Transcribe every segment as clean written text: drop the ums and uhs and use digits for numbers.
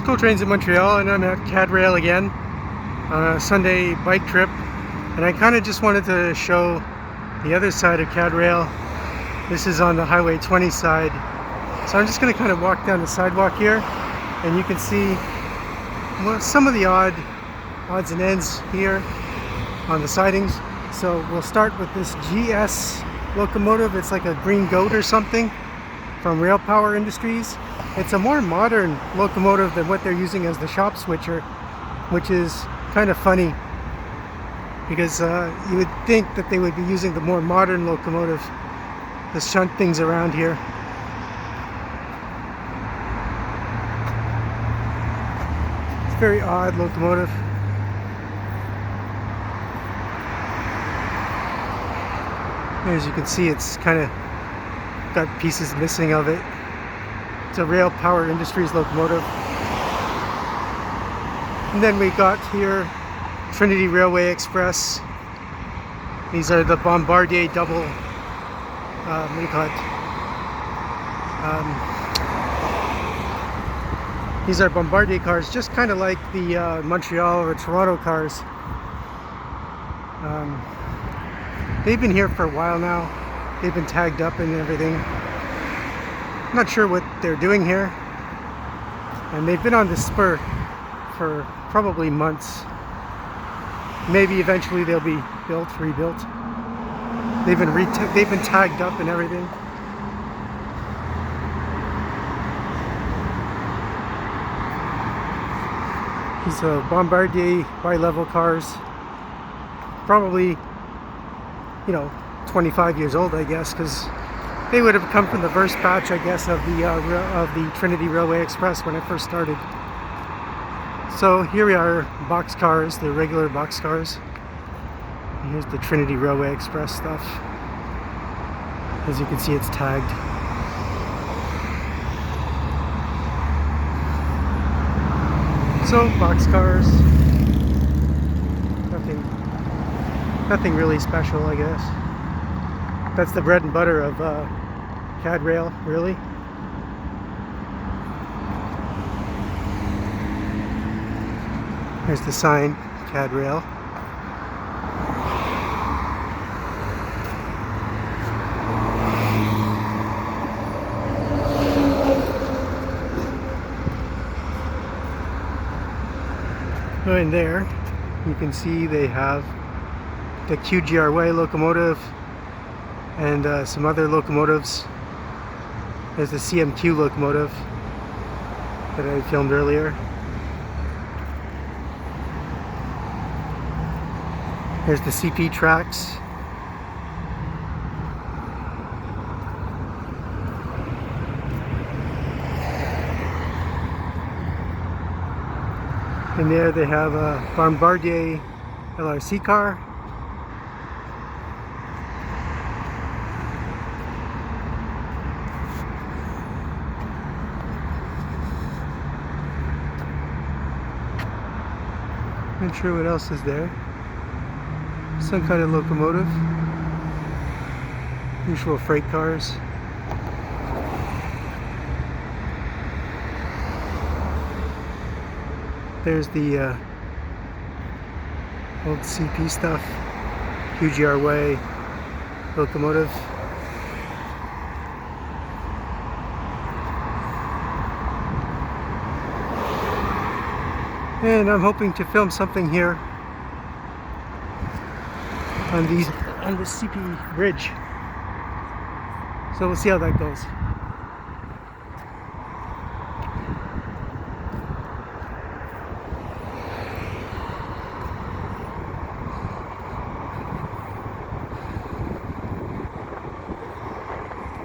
School Trains in Montreal, and I'm at CAD Rail again on a Sunday bike trip, and I kind of just wanted to show the other side of CAD Rail. This is on the Highway 20 side, so I'm just going to kind of walk down the sidewalk here, and you can see some of the odds and ends here on the sidings. So we'll start with this GS locomotive. It's like a Green Goat or something from Railpower Industries. It's a more modern locomotive than what they're using as the shop switcher, which is kind of funny because you would think that they would be using the more modern locomotive to shunt things around here. It's a very odd locomotive. As you can see, it's kind of got pieces missing of it. It's a Railpower Industries locomotive. And then we got here Trinity Railway Express. These are the Bombardier double, what do you call it? These are Bombardier cars, just kind of like the Montreal or Toronto cars. They've been here for a while now. They've been tagged up and everything. I'm not sure what they're doing here. And they've been on the spur for probably months. Maybe eventually they'll be rebuilt. They've been tagged up and everything. These Bombardier bi-level cars. Probably, 25 years old, I guess, because they would have come from the first batch, I guess, of the Trinity Railway Express when it first started. So here we are, box cars, the regular box cars. And here's the Trinity Railway Express stuff. As you can see, it's tagged. So box cars. Nothing really special, I guess. That's the bread and butter of CAD Rail, really. Here's the sign, CAD Rail. And there, you can see they have the QGRY locomotive and some other locomotives. There's the CMQ locomotive that I filmed earlier. There's the CP tracks. And there they have a Bombardier LRC car. Not sure what else is there. Some kind of locomotive. Usual freight cars. There's the old CP stuff. QGRY locomotive. And I'm hoping to film something here on the CP bridge. So we'll see how that goes.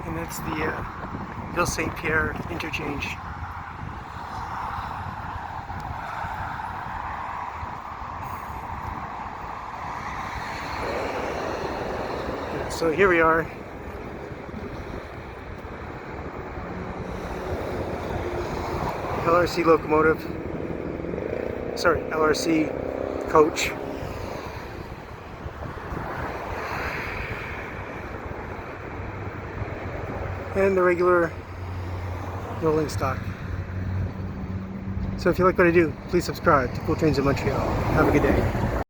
And that's the Ville St. Pierre interchange. So here we are. LRC locomotive. Sorry, LRC coach. And the regular rolling stock. So if you like what I do, please subscribe to Cool Trains in Montreal. Have a good day.